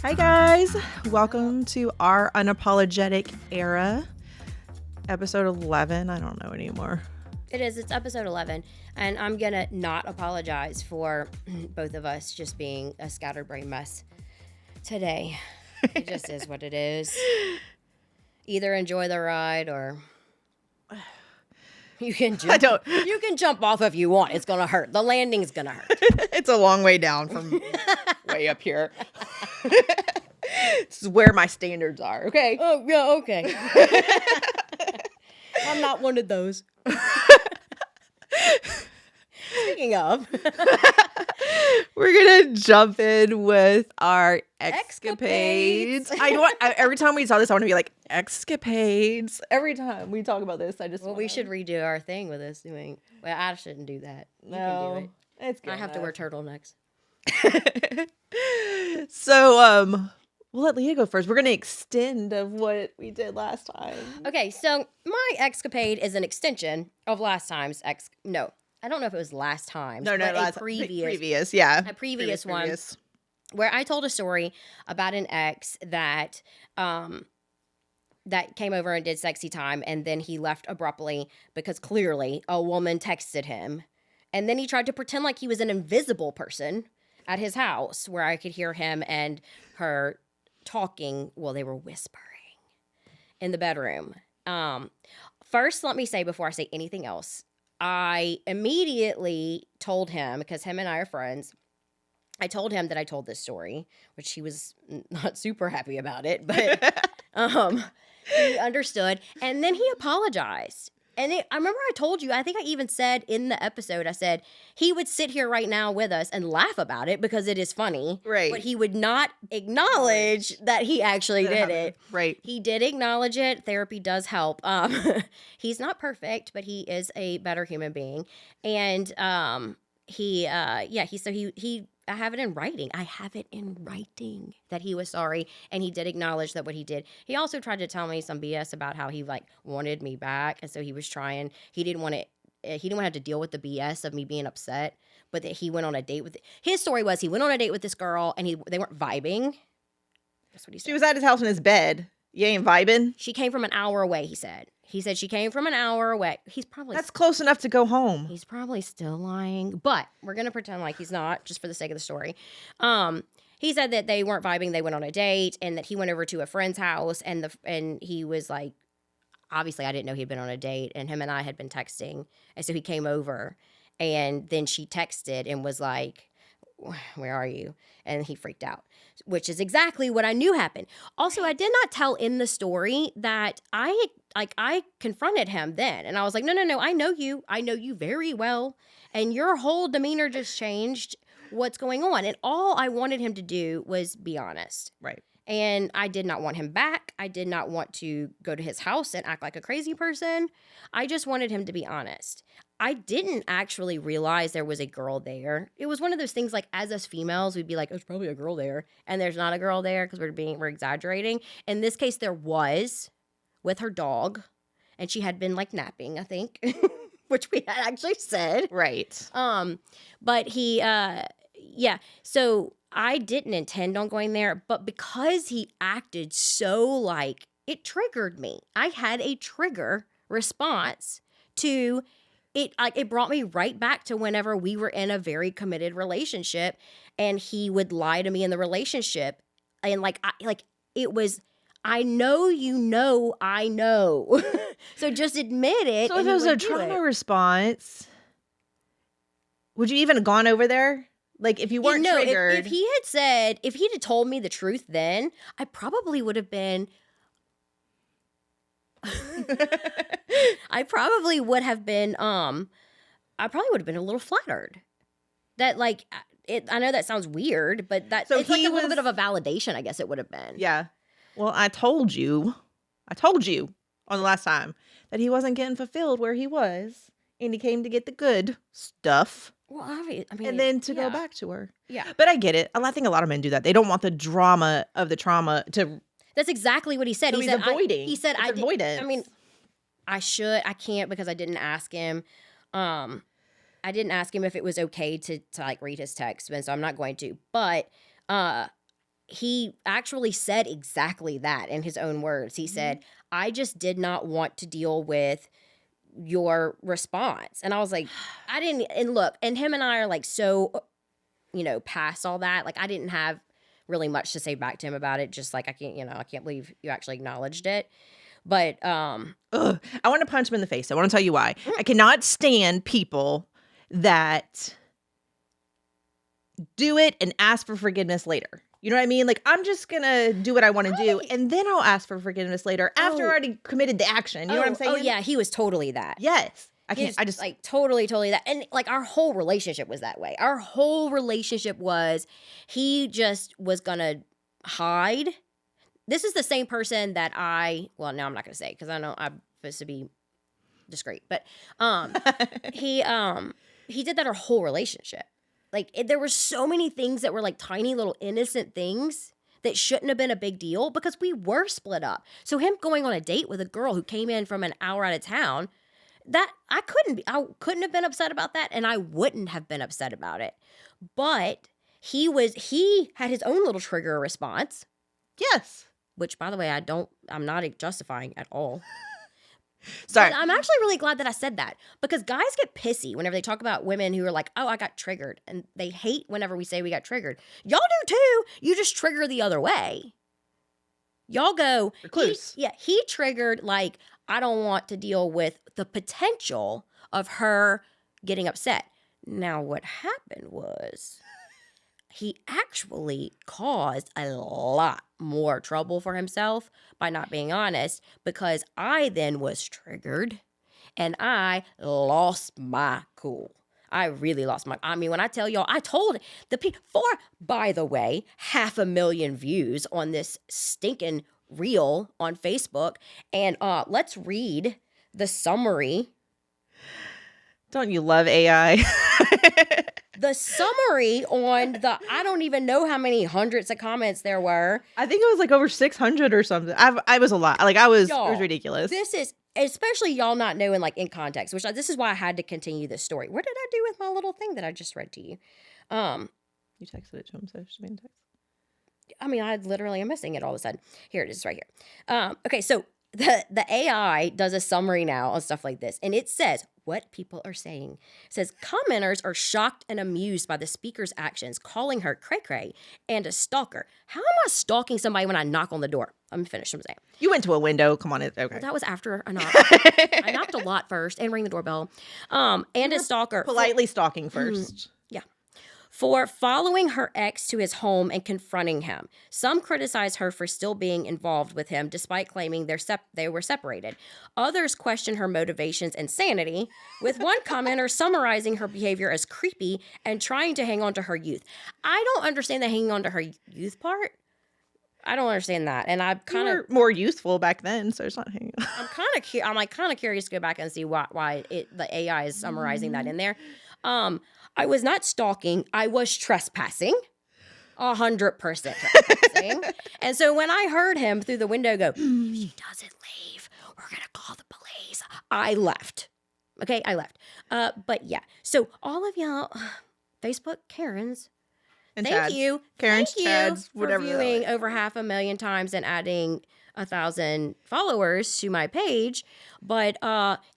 Hi guys, welcome to our Unapologetic Era, episode 11. I don't know anymore. It's episode 11, and I'm gonna not apologize for both of us just being a scatterbrain mess today. It just is what it is. Either enjoy the ride or you can jump. You can jump off if you want. It's gonna hurt. The landing's gonna hurt. It's a long way down from way up here. This is where my standards are, okay? Oh, yeah, okay. I'm not one of those. Speaking of, we're gonna jump in with our EX-CAPADES. I know. Every time we saw this, I want to be like EX-CAPADES. Every time we talk about this, I just. Well, we should redo our thing with us doing. Well, I shouldn't do that. You can do it. It's good. I have to wear turtlenecks. So, we'll let Leah go first. We're gonna extend of what we did last time. Okay, so my EX-CAPADE is an extension of last time's No, I don't know if it was last time. No, a previous one where I told a story about an ex that that came over and did sexy time, and then he left abruptly because clearly a woman texted him, and then he tried to pretend like he was an invisible person at his house where I could hear him and her talking. Well, they were whispering in the bedroom. First, let me say before I say anything else, I immediately told him, because him and I are friends, I told him that I told this story, which he was not super happy about it, but he understood. And then he apologized. And I remember I told you, I think I even said in the episode, I said, he would sit here right now with us and laugh about it because it is funny. Right. But he would not acknowledge that he actually did it. Right. He did acknowledge it. Therapy does help. He's not perfect, but he is a better human being. And I have it in writing. I have it in writing that he was sorry, and he did acknowledge that what he did. He also tried to tell me some BS about how he wanted me back, and so he was trying. He didn't want to have to deal with the BS of me being upset, but that he went on a date with. His story was he went on a date with this girl, and they weren't vibing. That's what he said. She was at his house in his bed. You ain't vibing. She came from an hour away. He said she came from an hour away. That's close enough to go home. He's probably still lying, but we're going to pretend like he's not, just for the sake of the story. He said that they weren't vibing. They went on a date, and that he went over to a friend's house, and he was like, obviously I didn't know he'd been on a date, and him and I had been texting, and so he came over, and then she texted and was like, where are you? And he freaked out, which is exactly what I knew happened. Also, I did not tell in the story that I confronted him then, and I was like, no, I know you very well, and your whole demeanor just changed. What's going on? And all I wanted him to do was be honest. Right. And I did not want him back. I did not want to go to his house and act like a crazy person. I just wanted him to be honest. I didn't actually realize there was a girl there. It was one of those things like, as us females, we'd be like, there's probably a girl there. And there's not a girl there because we're exaggerating. In this case, there was, with her dog. And she had been napping, I think, which we had actually said. Right. But he, so I didn't intend on going there, but because he acted so it triggered me. I had a trigger response to it. It brought me right back to whenever we were in a very committed relationship, and he would lie to me in the relationship, and it was, I know you know I know. So just admit it. So if it was a trauma response, would you even have gone over there? If you weren't triggered. If he had told me the truth then, I probably would have been I probably would have been a little flattered. That I know that sounds weird, but it's a little bit of a validation, I guess it would have been. Yeah. Well, I told you on the last time that he wasn't getting fulfilled where he was, and he came to get the good stuff. Well, I mean, and then to go back to her. Yeah. But I get it. I think a lot of men do that. They don't want the drama of the trauma to. That's exactly what he said. So he's avoiding. He said, it's avoidance. I mean, I can't because I didn't ask him. I didn't ask him if it was okay to read his text, and so I'm not going to. But he actually said exactly that in his own words. He said, I just did not want to deal with your response. And I was like, I didn't, and look, and him and I are like so, past all that. Like I didn't have really much to say back to him about it. Just like, I can't believe you actually acknowledged it. But, Ugh, I want to punch him in the face. I want to tell you why. I cannot stand people that do it and ask for forgiveness later. You know what I mean? Like, I'm just going to do what I want to do, and then I'll ask for forgiveness later after I already committed the action. You know what I'm saying? Oh, yeah, he was totally that. Yes. I can't, I just... Like, totally that. And, like, our whole relationship was that way. Our whole relationship was, he just was going to hide. This is the same person that well, no, I'm not going to say, because I know I'm supposed to be discreet. But he did that our whole relationship. Like, there were so many things that were like tiny little innocent things that shouldn't have been a big deal because we were split up. So him going on a date with a girl who came in from an hour out of town, that I couldn't have been upset about that, and I wouldn't have been upset about it. But he had his own little trigger response. Yes. Which, by the way, I'm not justifying at all. Sorry. But I'm actually really glad that I said that, because guys get pissy whenever they talk about women who are like, oh, I got triggered. And they hate whenever we say we got triggered. Y'all do too. You just trigger the other way. Y'all go, recluse. He triggered like, I don't want to deal with the potential of her getting upset. Now, what happened was he actually caused a lot more trouble for himself by not being honest, because I then was triggered and I lost my cool. I really lost I mean, when I tell y'all, I told the people, by the way, 500,000 views on this stinking reel on Facebook. And let's read the summary. Don't you love AI? The summary on I don't even know how many hundreds of comments there were. I think it was like over 600 or something. I was a lot. Like, it was ridiculous. This is, especially y'all not knowing, like, in context, this is why I had to continue this story. What did I do with my little thing that I just read to you? You texted it to him, so it should be in text. I mean, I literally am missing it all of a sudden. Here it is right here. Okay, so the AI does a summary now on stuff like this, and it says what people are saying. It says commenters are shocked and amused by the speaker's actions, calling her cray-cray and a stalker. How am I stalking somebody when I knock on the door? I'm finished. I'm saying. You went to a window. Come on. Okay. Well, that was after a knock. I knocked a lot first and rang the doorbell. And a stalker. Politely stalking first. Yeah. For following her ex to his home and confronting him. Some criticize her for still being involved with him despite claiming they were separated. Others question her motivations and sanity, with one commenter summarizing her behavior as creepy and trying to hang on to her youth. I don't understand the hanging on to her youth part. I don't understand that, and I'm kind of more youthful back then, so it's not hanging. I'm kind of curious to go back and see why the AI is summarizing that in there. I was not stalking. I was trespassing. 100% trespassing. And so when I heard him through the window go, if she doesn't leave, we're going to call the police, I left. Okay, I left. But yeah, so all of y'all, Facebook Karens, and thank you. Karens, thank Chads, you whatever. For viewing over 500,000 times and adding 1,000 followers to my page. But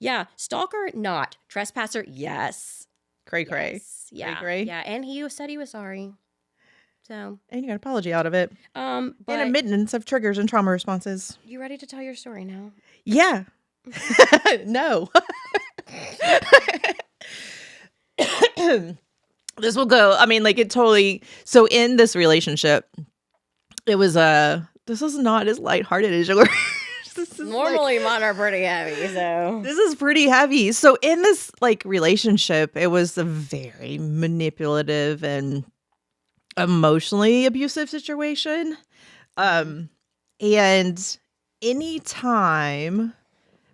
yeah, stalker, not. Trespasser, yes. Cray. Yes. Yeah. Cray. Yeah. And he said he was sorry. So. And you got an apology out of it. But and admittance of triggers and trauma responses. You ready to tell your story now? Yeah. No. This will go. I mean, like, it totally. So in this relationship, it was this is not as lighthearted as yours. Normally mine are pretty heavy, so this is pretty heavy. So in this relationship, it was a very manipulative and emotionally abusive situation. And any time,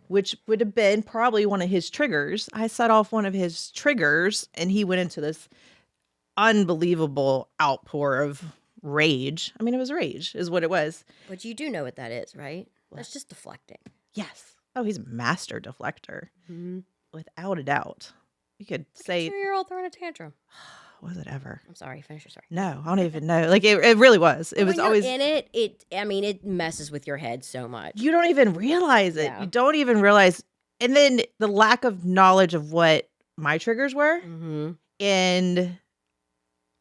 which would have been probably one of his triggers, I set off one of his triggers, and he went into this unbelievable outpour of rage. I mean, it was rage, is what it was. But you do know what that is, right? That's just deflecting. Yes. Oh, he's a master deflector. Mm-hmm. Without a doubt. You could say... 2-year-old throwing a tantrum. Was it ever? I'm sorry, finish your story. No, I don't even know. Like it really was. It But was when always you're in it, it messes with your head so much. you don't even realize it. Yeah. You don't even realize. And then the lack of knowledge of what my triggers were Mm-hmm. and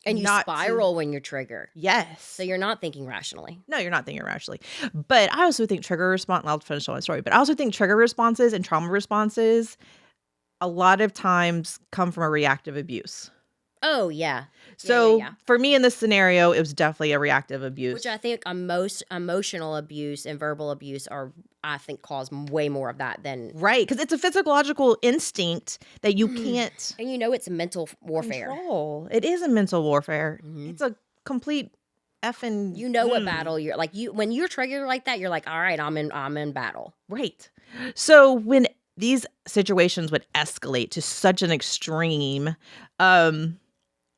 And you not to- spiral when you're triggered. yes. So you're not thinking rationally. No, you're not thinking rationally. But I also think trigger response, I'll finish my story, but I also think trigger responses and trauma responses a lot of times come from a reactive abuse. Oh, yeah. So yeah. for me in this scenario, it was definitely a reactive abuse. Which I think most emotional abuse and verbal abuse I think, cause way more of that than... Right, because it's a physiological instinct that you can't... And it's mental warfare. Control. It is a mental warfare. Mm-hmm. It's a complete effing... You know what battle you're... Like, when you're triggered like that, you're like, all right, I'm in battle. Right. So when these situations would escalate to such an extreme,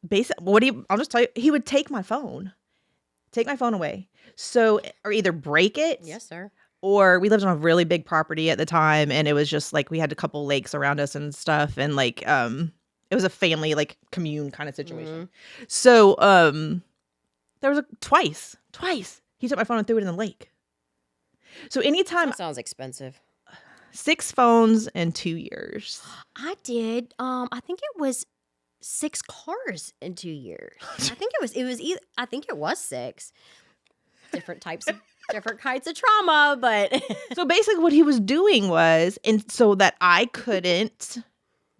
basically, I'll just tell you, he would take my phone away. So, or either break it. Yes, sir. Or we lived on a really big property at the time, and it was just like we had a couple lakes around us and stuff, and like it was a family like commune kind of situation. Mm-hmm. So there was twice he took my phone and threw it in the lake. So anytime that sounds expensive. 6 phones in 2 years. I did. I think it was 6 cars in 2 years. I think it was either. I think it was 6 different kinds of trauma. But so basically, what he was doing was, and so that I couldn't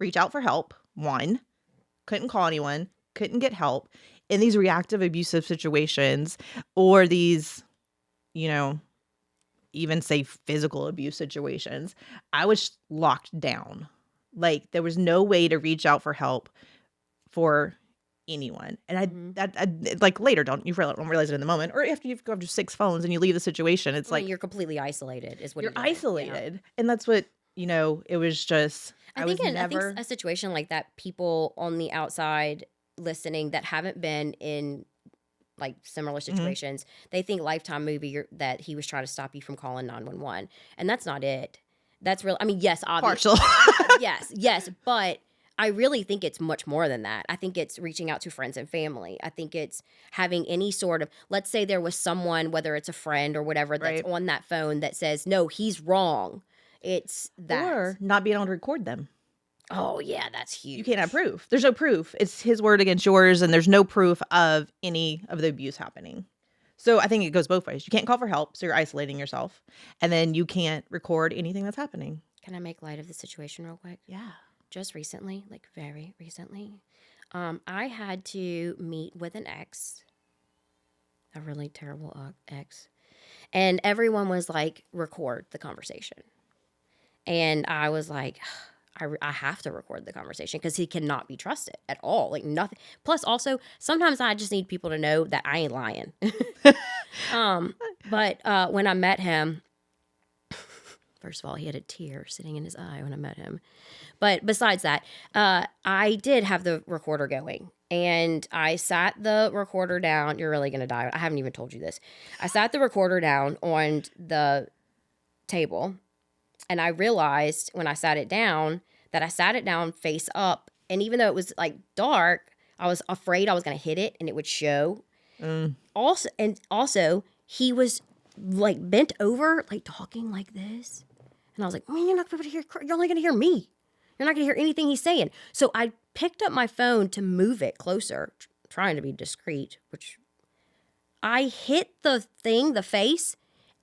reach out for help. 1, couldn't call anyone, couldn't get help in these reactive abusive situations, or these, even say physical abuse situations. I was locked down. Like there was no way to reach out for help for anyone. And I like later don't realize it in the moment, or after you've gone to 6 phones and you leave the situation, it's like you're completely isolated is what you're isolated. Yeah. And that's what, it was just, I think a situation like that, people on the outside listening that haven't been in like similar situations, they think Lifetime movie that he was trying to stop you from calling 911. And that's not it. That's real. I mean, yes, obviously. Partial. yes. But I really think it's much more than that. I think it's reaching out to friends and family. I think it's having any sort of, let's say there was someone, whether it's a friend or whatever, that's on that phone that says, no, he's wrong. It's that. Or not being able to record them. Oh, yeah, that's huge. You can't have proof. There's no proof. It's his word against yours, and there's no proof of any of the abuse happening. So I think it goes both ways. You can't call for help, so you're isolating yourself. And then you can't record anything that's happening. Can I make light of the situation real quick? Yeah. Just recently, like very recently, I had to meet with an ex, a really terrible ex. And everyone was like, record the conversation. And I was like... I have to record the conversation because he cannot be trusted at all. Like nothing. Plus, also, sometimes I just need people to know that I ain't lying. But when I met him, first of all, he had a tear sitting in his eye when I met him. But besides that, I did have the recorder going. And I sat the recorder down. You're really going to die. I haven't even told you this. I sat the recorder down on the table. And I realized when I sat it down that I sat it down face up. And even though it was like dark, I was afraid I was going to hit it and it would show. Also, he was like bent over, like talking like this. And I was like, man, you're not going to hear, you're only going to hear me. You're not going to hear anything he's saying. So I picked up my phone to move it closer, trying to be discreet, which I hit the face,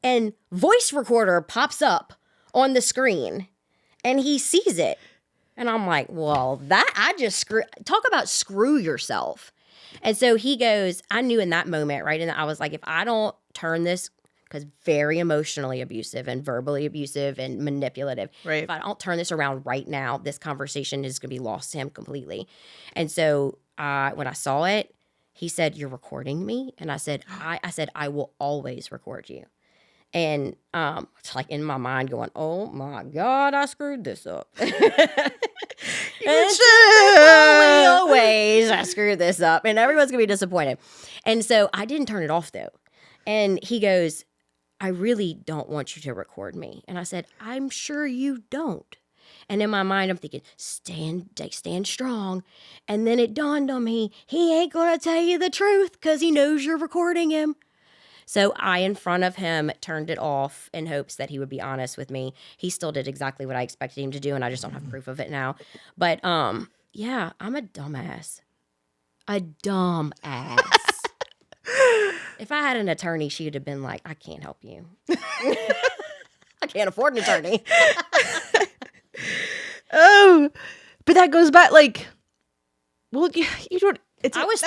and voice recorder pops up on the screen, and he sees it. And I'm like, well, talk about screw yourself. And so he goes, I knew in that moment, right? And I was like, if I don't turn this, because very emotionally abusive and verbally abusive and manipulative. Right. If I don't turn this around right now, this conversation is going to be lost to him completely. And so when I saw it, he said, you're recording me? And I said, I will always record you. And it's like in my mind going, oh my God, I screwed this up. Always, I screwed this up. And everyone's going to be disappointed. And so I didn't turn it off though. And he goes, I really don't want you to record me. And I said, I'm sure you don't. And in my mind, I'm thinking, stand strong. And then it dawned on me, he ain't going to tell you the truth because he knows you're recording him. So I, in front of him, turned it off in hopes that he would be honest with me. He still did exactly what I expected him to do, and I just don't have proof of it now. But yeah, I'm a dumbass. A dumb ass. If I had an attorney, she would have been like, I can't help you. I can't afford an attorney. Oh, but that goes back like, well, you don't. I was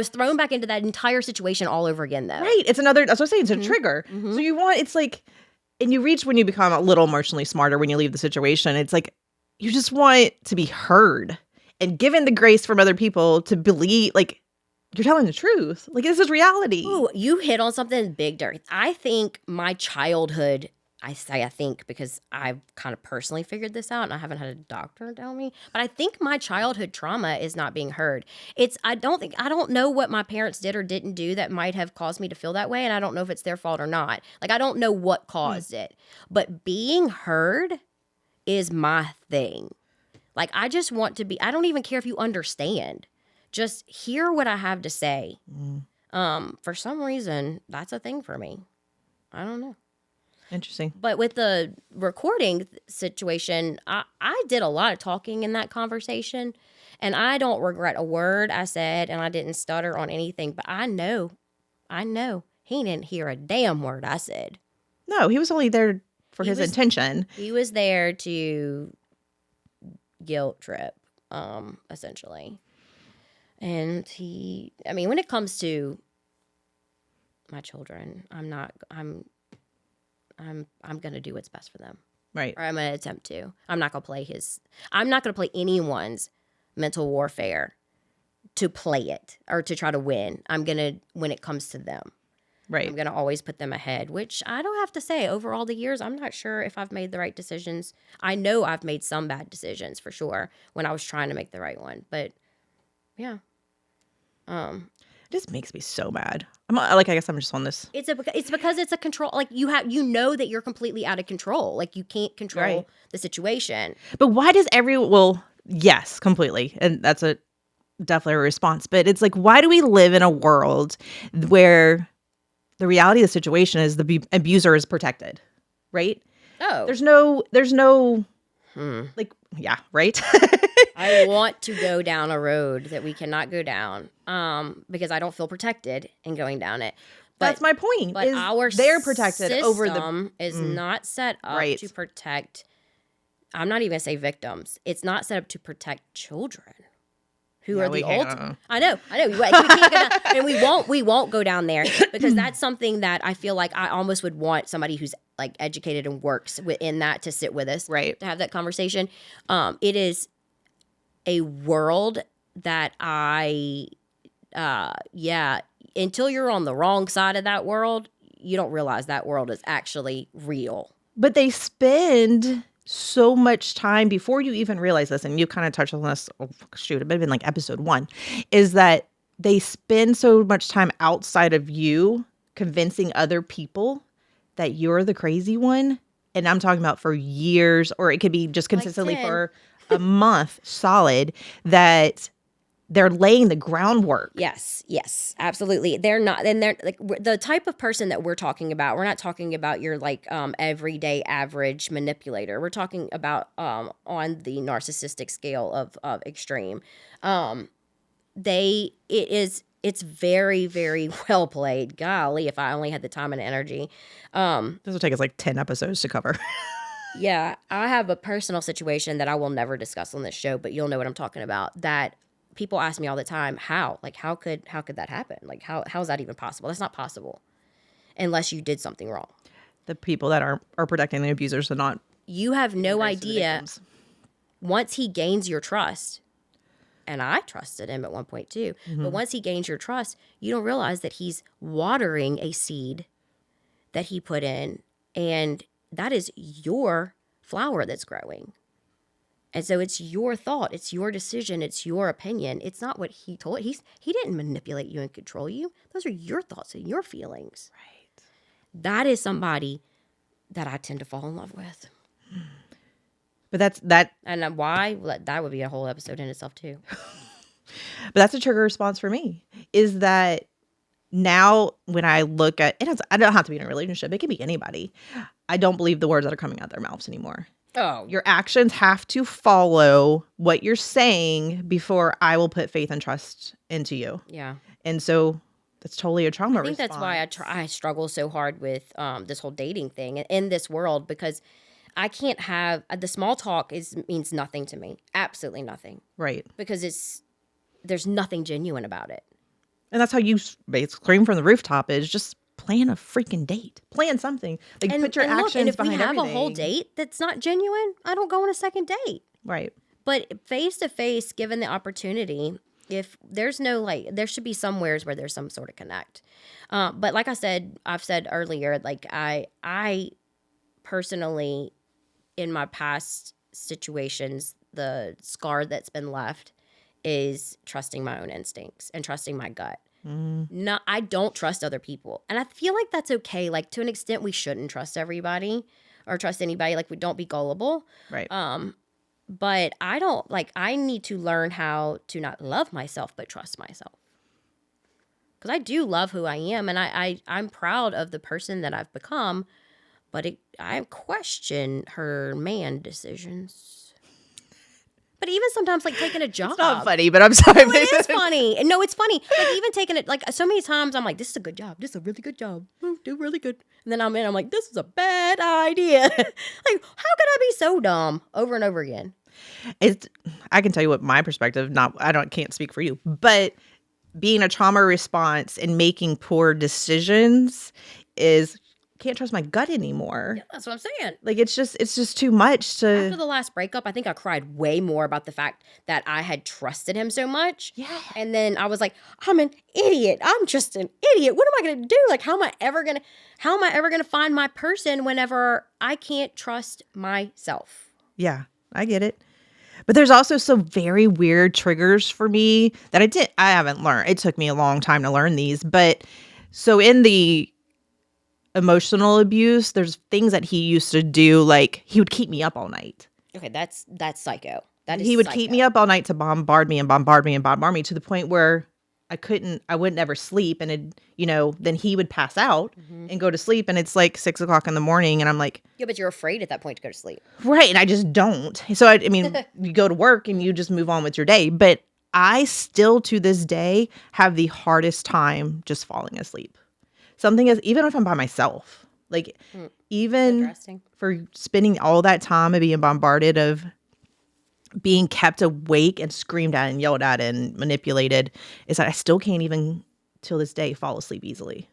thrown back into that entire situation all over again, though. Right. It's another. That's what I'm saying. It's a trigger. So you want. It's like, and you reach when you become a little emotionally smarter when you leave the situation. It's like you just want to be heard and given the grace from other people to believe, like you're telling the truth. Like this is reality. Ooh, you hit on something big, Dirk. I think my childhood. I say I think because I've kind of personally figured this out and I haven't had a doctor tell me. But I think my childhood trauma is not being heard. I don't know what my parents did or didn't do that might have caused me to feel that way. And I don't know if it's their fault or not. Like, I don't know what caused it. But being heard is my thing. Like, I just want to be, I don't even care if you understand. Just hear what I have to say. For some reason, that's a thing for me. I don't know. Interesting. But with the recording situation, I did a lot of talking in that conversation, and I don't regret a word I said, and I didn't stutter on anything. But I know he didn't hear a damn word I said. No, he was only there for his intention. He was there to guilt trip, essentially. And when it comes to my children, I'm going to do what's best for them. Right. Or I'm going to attempt to. I'm not going to play anyone's mental warfare to play it or to try to win. I'm going to, when it comes to them. Right. I'm going to always put them ahead, which I don't have to say. Over all the years, I'm not sure if I've made the right decisions. I know I've made some bad decisions for sure when I was trying to make the right one. But yeah. This makes me so mad. I guess I'm just on this. It's because it's a control. Like that you're completely out of control. Like you can't control the situation. But why does well, yes, completely. And that's definitely a response. But it's like, why do we live in a world where the reality of the situation is the abuser is protected, right? Oh. There's no like, yeah, right? I want to go down a road that we cannot go down because I don't feel protected in going down it. But, that's my point. But they're protected over the is not set up to protect. I'm not even going to say victims. It's not set up to protect children who are the ultimate. I know. We can't go down, and we won't go down there because that's something that I feel like I almost would want somebody who's like educated and works within that to sit with us, right? To have that conversation. It is a world that until you're on the wrong side of that world, you don't realize that world is actually real. But they spend so much time before you even realize this, and you kind of touched on this, it might have been like episode 1, is that they spend so much time outside of you convincing other people that you're the crazy one. And I'm talking about for years, or it could be just consistently for a month solid, that they're laying the groundwork. Yes, absolutely. They're not, and they're like the type of person that we're talking about. We're not talking about your like everyday average manipulator. We're talking about on the narcissistic scale of extreme. It's very, very well played. Golly, if I only had the time and energy. This will take us like 10 episodes to cover. Yeah, I have a personal situation that I will never discuss on this show, but you'll know what I'm talking about. That people ask me all the time, how could that happen? Like how is that even possible? That's not possible unless you did something wrong. The people that are protecting the abusers are not. You have no idea. Once he gains your trust, and I trusted him at one point too, but once he gains your trust, you don't realize that he's watering a seed that he put in, and that is your flower that's growing. And so it's your thought, it's your decision, it's your opinion. It's not what he told. He didn't manipulate you and control you. Those are your thoughts and your feelings. Right. That is somebody that I tend to fall in love with. But that And why? Well, that would be a whole episode in itself too. but that's a trigger response for me. Is that now when I look at it, I don't have to be in a relationship. It can be anybody. I don't believe the words that are coming out their mouths anymore. Oh, Your actions have to follow what you're saying before I will put faith and trust into you. yeah. And so that's totally a trauma I think response. that's why I struggle so hard with this whole dating thing in this world, because I can't have the small talk means nothing to me. Absolutely nothing. Right. Because there's nothing genuine about it. And that's how you basically scream from the rooftop is just plan a freaking date. Plan something. Like put your actions and if we behind have everything. a whole date that's not genuine, I don't go on a second date. Right. But face to face, given the opportunity, if there's no there should be somewheres where there's some sort of connect. But like I've said earlier, like I personally, in my past situations, the scar that's been left is trusting my own instincts and trusting my gut. No, I don't trust other people. And I feel like that's okay. Like, to an extent, we shouldn't trust everybody or trust anybody. Like, we don't be gullible. Right. But I don't, I need to learn how to not love myself, but trust myself. Because I do love who I am, and I'm proud of the person that I've become, but I question her man decisions. But even sometimes, taking a job. It's not funny, but I'm sorry. No, it is funny. No, it's funny. Even taking it, so many times I'm like, this is a good job. This is a really good job. Do really good. And then I'm like, this is a bad idea. How could I be so dumb over and over again? I can tell you what my perspective, can't speak for you, but being a trauma response and making poor decisions is can't trust my gut anymore. Yeah, that's what I'm saying. It's just too much to. After the last breakup, I think I cried way more about the fact that I had trusted him so much. Yeah. And then I was like, I'm an idiot. I'm just an idiot. What am I going to do? How am I ever going to find my person whenever I can't trust myself? Yeah, I get it. But there's also some very weird triggers for me that I haven't learned. It took me a long time to learn these. But so in the emotional abuse, there's things that he used to do, like he would keep me up all night. Okay, that's psycho. That is He would psycho. keep me up all night to bombard me to the point where I wouldn't ever sleep. And then he would pass out and go to sleep. And it's 6 o'clock in the morning. And I'm like, Yeah, but you're afraid at that point to go to sleep. right. And I just don't. So I mean, you go to work and you just move on with your day. But I still to this day have the hardest time just falling asleep. Something is, even if I'm by myself, even Interesting. for spending all that time of being bombarded, of being kept awake and screamed at and yelled at and manipulated, is that I still can't even till this day fall asleep easily.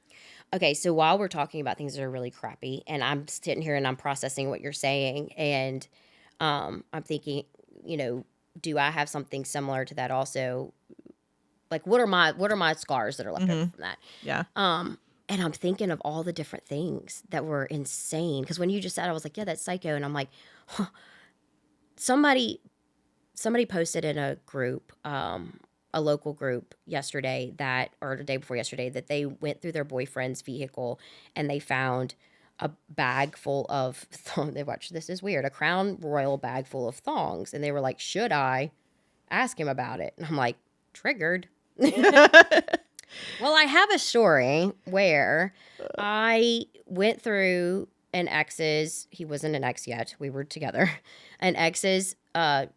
Okay, so while we're talking about things that are really crappy, and I'm sitting here and I'm processing what you're saying, and I'm thinking, do I have something similar to that also? What are my scars that are left over from that? Yeah. And I'm thinking of all the different things that were insane. Because when you just said, I was like, yeah, that's psycho. And I'm like, huh. Somebody posted in a group, a local group yesterday or the day before yesterday, that they went through their boyfriend's vehicle and they found a bag full of this is weird, a Crown Royal bag full of thongs. And they were like, should I ask him about it? And I'm like, triggered. Well, I have a story where I went through an ex's, he wasn't an ex yet, we were together, an ex's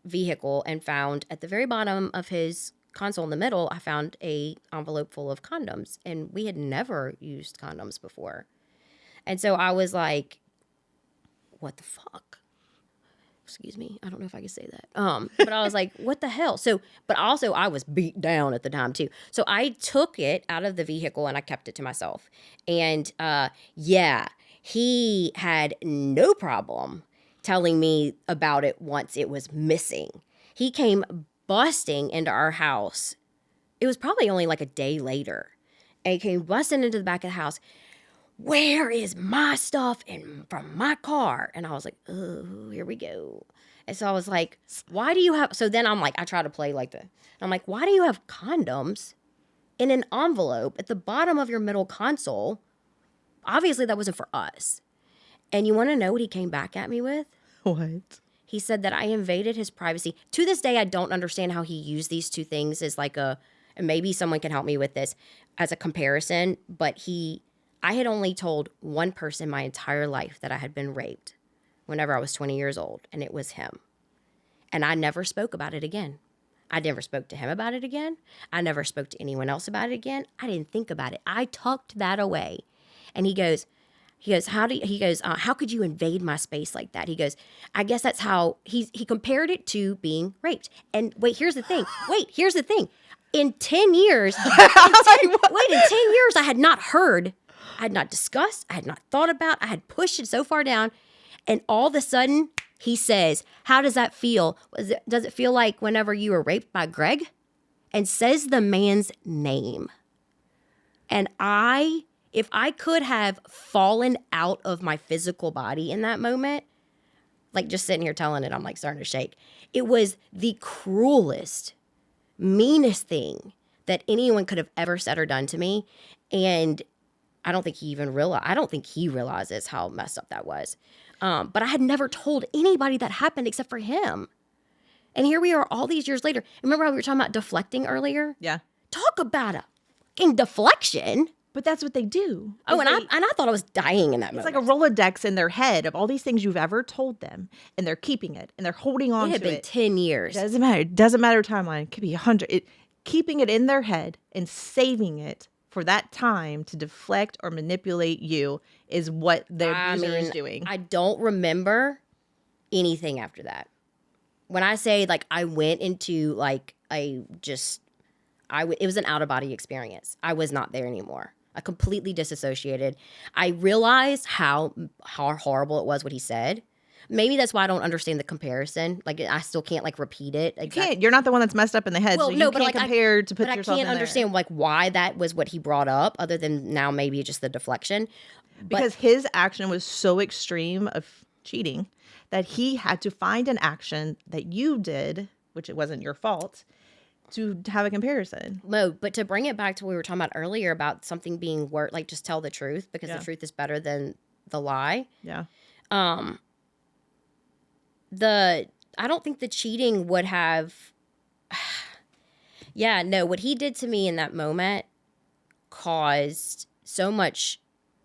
vehicle, and found at the very bottom of his console in the middle, I found a envelope full of condoms, and we had never used condoms before. And so I was like, what the fuck? Excuse me, I don't know if I can say that. But I was like, what the hell? But also I was beat down at the time too. So I took it out of the vehicle and I kept it to myself. And he had no problem telling me about it once it was missing. He came busting into our house. It was probably only a day later. And he came busting into the back of the house. Where is my stuff from my car? And I was like, oh, here we go. And so I was like, why do you have, so then I'm like, I try to play I'm like, why do you have condoms in an envelope at the bottom of your middle console? Obviously that wasn't for us. And you want to know what he came back at me with? What? he said that I invaded his privacy. To this day, I don't understand how he used these two things as like and maybe someone can help me with this as a comparison, but I had only told one person my entire life that I had been raped whenever I was 20 years old, and it was him. And I never spoke about it again. I never spoke to him about it again. I never spoke to anyone else about it again. I didn't think about it. I tucked that away. And he goes, how could you invade my space like that? He goes, I guess that's how he compared it to being raped. And here's the thing. In 10 years, I had not heard, I had not discussed, I had not thought about, I had pushed it so far down. And all of a sudden, he says, how does that feel? Does it feel like whenever you were raped by Greg? And says the man's name. And if I could have fallen out of my physical body in that moment, like just sitting here telling it, I'm like starting to shake. It was the cruelest, meanest thing that anyone could have ever said or done to me. And I don't think he realizes how messed up that was. But I had never told anybody that happened except for him. And here we are all these years later. Remember how we were talking about deflecting earlier? Yeah. Talk about a fucking deflection. But that's what they do. Oh, and I thought I was dying in that moment. It's like a Rolodex in their head of all these things you've ever told them, and they're keeping it, and they're holding on to it. It had been 10 years. Doesn't matter. It doesn't matter timeline. It could be 100. Keeping it in their head and saving it for that time to deflect or manipulate you is what their abuser is doing. I don't remember anything after that. When I say like I went into like it was an out-of-body experience. I was not there anymore. I completely disassociated. I realized how horrible it was what he said. Maybe that's why I don't understand the comparison. Like I still can't like repeat it. You can't. You're not the one that's messed up in the head, so you can't compare to put yourself in there. But I can't understand like why that was what he brought up, other than now maybe just the deflection. Because his action was so extreme of cheating that he had to find an action that you did, which it wasn't your fault, to have a comparison. No, but to bring it back to what we were talking about earlier about something being like just tell the truth because the truth is better than the lie. Yeah. I don't think the cheating would have. What he did to me in that moment caused so much.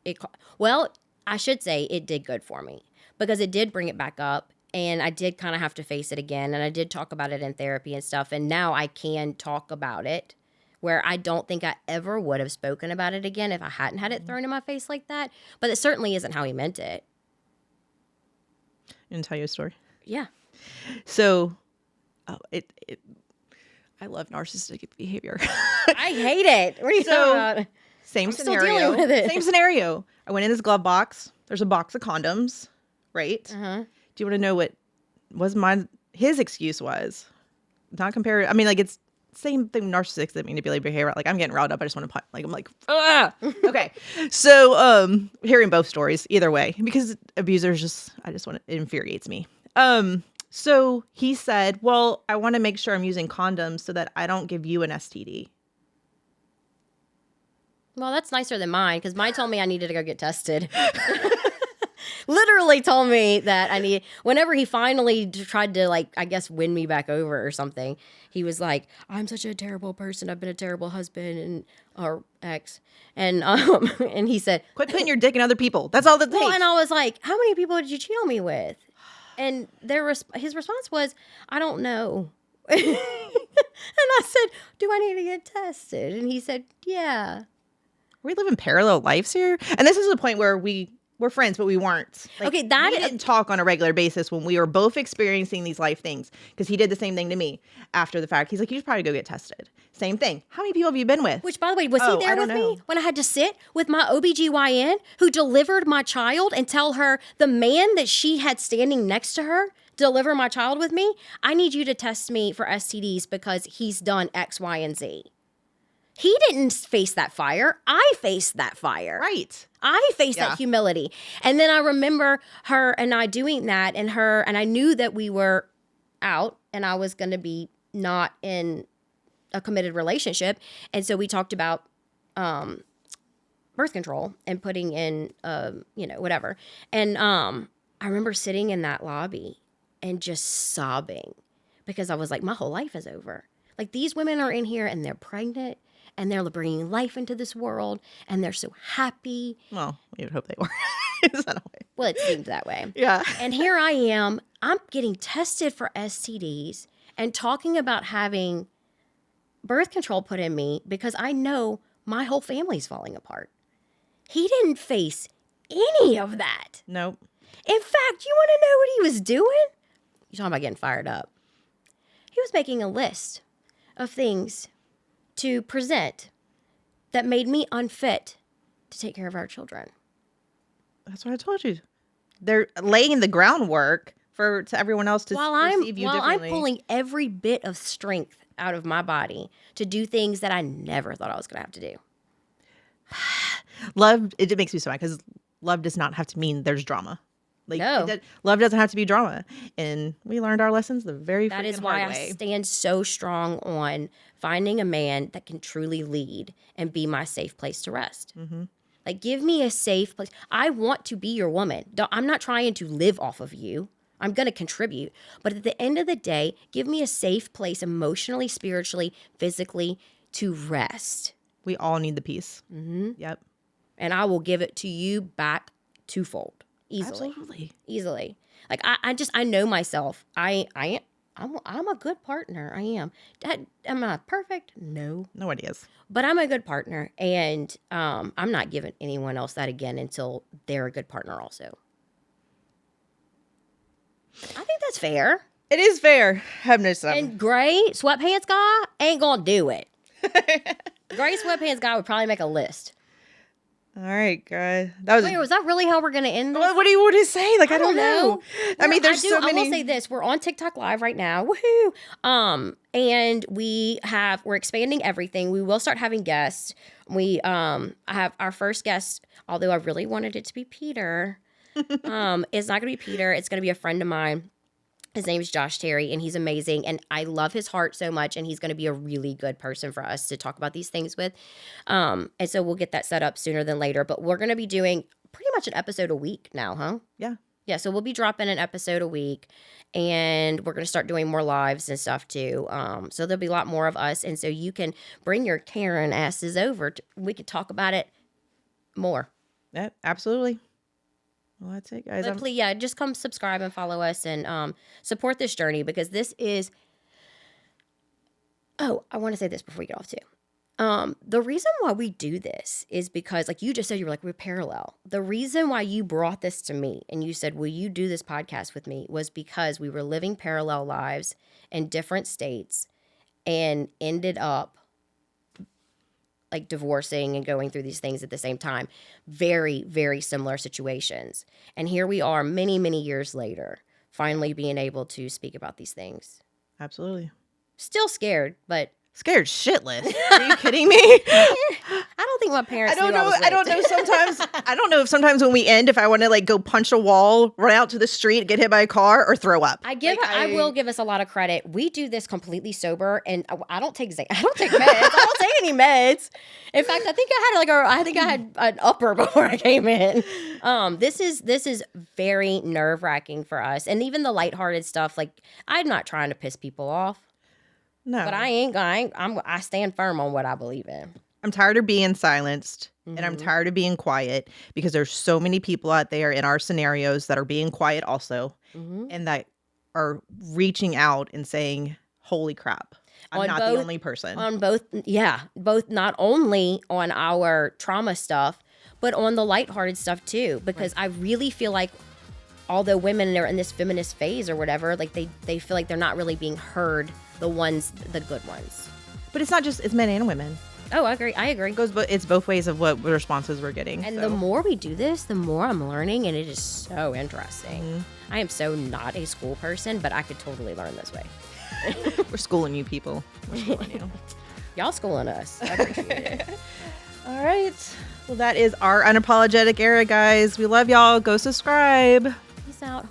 I should say it did good for me because it did bring it back up. And I did kind of have to face it again. And I did talk about it in therapy and stuff. And now I can talk about it where I don't think I ever would have spoken about it again if I hadn't had it thrown in my face like that. But it certainly isn't how he meant it. And tell you a story. Yeah. So I love narcissistic behavior. I hate it. What are you talking about? Same I'm scenario. still dealing with it. Same scenario. I went in this glove box. There's a box of condoms, right? Uh-huh. Do you want to know what was his excuse was? Not compare. I mean, like it's same thing. Narcissistic manipulative behavior. Like I'm getting riled up. I just want to I'm like, ah. Okay. So, hearing both stories either way, because abusers it infuriates me. So he said, well, I want to make sure I'm using condoms so that I don't give you an STD. Well, that's nicer than mine because mine told me I needed to go get tested. Literally told me that whenever he finally tried to like, I guess, win me back over or something, he was like, I'm such a terrible person. I've been a terrible husband or ex. And he said, quit putting your dick in other people. That's all that takes. Well, and I was like, how many people did you cheat on me with? And his response was, I don't know. And I said, do I need to get tested? And he said, yeah. We live in parallel lives here. And this is the point where we're friends, but we weren't. Like, we didn't talk on a regular basis when we were both experiencing these life things. Because he did the same thing to me after the fact. He's like, you should probably go get tested. Same thing. How many people have you been with? Which, by the way, was he there with me when I had to sit with my OBGYN who delivered my child and tell her the man that she had standing next to her deliver my child with me? I need you to test me for STDs because he's done X, Y, and Z. He didn't face that fire. I faced that fire. Right. I faced that humility. And then I remember her and I doing that and I knew that we were out and I was going to be not in a committed relationship. And so we talked about birth control and putting in, whatever. And I remember sitting in that lobby and just sobbing because I was like, my whole life is over. Like, these women are in here and they're pregnant and they're bringing life into this world and they're so happy. Well, you would hope they were. Is that a way? Well, it seemed that way. Yeah. And here I am, I'm getting tested for STDs and talking about having birth control put in me because I know my whole family's falling apart. He didn't face any of that. Nope. In fact, you want to know what he was doing? You're talking about getting fired up. He was making a list of things to present that made me unfit to take care of our children. That's what I told you. They're laying the groundwork to everyone else to perceive you while differently. I'm pulling every bit of strength out of my body to do things that I never thought I was going to have to do. Love, it makes me so mad because love does not have to mean there's drama. Like, No. Love doesn't have to be drama. And we learned our lessons the very That is freaking why hard I way. stand so strong on finding a man that can truly lead and be my safe place to rest. Mm-hmm. Like, give me a safe place. I want to be your woman. I'm not trying to live off of you. I'm going to contribute. But at the end of the day, give me a safe place emotionally, spiritually, physically to rest. We all need the peace. Mm-hmm. Yep. And I will give it to you back twofold. Easily. Absolutely. Easily. Like, I know myself. I'm a good partner. I am. Am I perfect? No. Nobody is. But I'm a good partner. And I'm not giving anyone else that again until they're a good partner also. I think that's fair. It is fair. Have no stuff. And gray sweatpants guy ain't gonna do it. Gray sweatpants guy would probably make a list. All right, guys. That was. Wait, was that really how we're gonna end this? What do you want to say? Like, I don't know. I mean, there's so many. I will say this: we're on TikTok Live right now. Woohoo! And we're expanding everything. We will start having guests. I have our first guest. Although I really wanted it to be Peter, it's not gonna be Peter. It's gonna be a friend of mine. His name is Josh Terry, and he's amazing. And I love his heart so much, and he's going to be a really good person for us to talk about these things with. And so we'll get that set up sooner than later. But we're going to be doing pretty much an episode a week now, huh? Yeah. Yeah, so we'll be dropping an episode a week, and we're going to start doing more lives and stuff too. So there'll be a lot more of us. And so you can bring your Karen asses over. We can talk about it more. Yeah, absolutely. Well, that's it, guys. But please, just come subscribe and follow us and support this journey because this is. Oh, I want to say this before we get off too. The reason why we do this is because, like you just said, you were like, we're parallel. The reason why you brought this to me and you said, will you do this podcast with me was because we were living parallel lives in different states and ended up like divorcing and going through these things at the same time. Very, very similar situations. And here we are many, many years later, finally being able to speak about these things. Absolutely. Still scared, but Scared shitless. Are you kidding me? I don't think my parents I don't knew know. was I don't know. Sometimes I don't know if sometimes when we end, if I want to like go punch a wall, run out to the street, get hit by a car, or throw up. I will give us a lot of credit. We do this completely sober, and I don't take meds. I don't take any meds. In fact, I think I had an upper before I came in. This is very nerve wracking for us, and even the lighthearted stuff. Like, I'm not trying to piss people off. No, But I stand firm on what I believe in. I'm tired of being silenced, and I'm tired of being quiet because there's so many people out there in our scenarios that are being quiet also, and that are reaching out and saying, "Holy crap, I'm not the only person." On both not only on our trauma stuff, but on the lighthearted stuff too. Because I really feel like, although women are in this feminist phase or whatever, like they feel like they're not really being heard. The good ones. But it's not just, it's men and women. Oh, I agree. It's both ways of what responses we're getting. And the more we do this, the more I'm learning, and it is so interesting. I am so not a school person, but I could totally learn this way. We're schooling you people. We're schooling you. Y'all schooling us. I appreciate it. All right. Well, that is our Unapologetic Era, guys. We love y'all. Go subscribe. Peace out,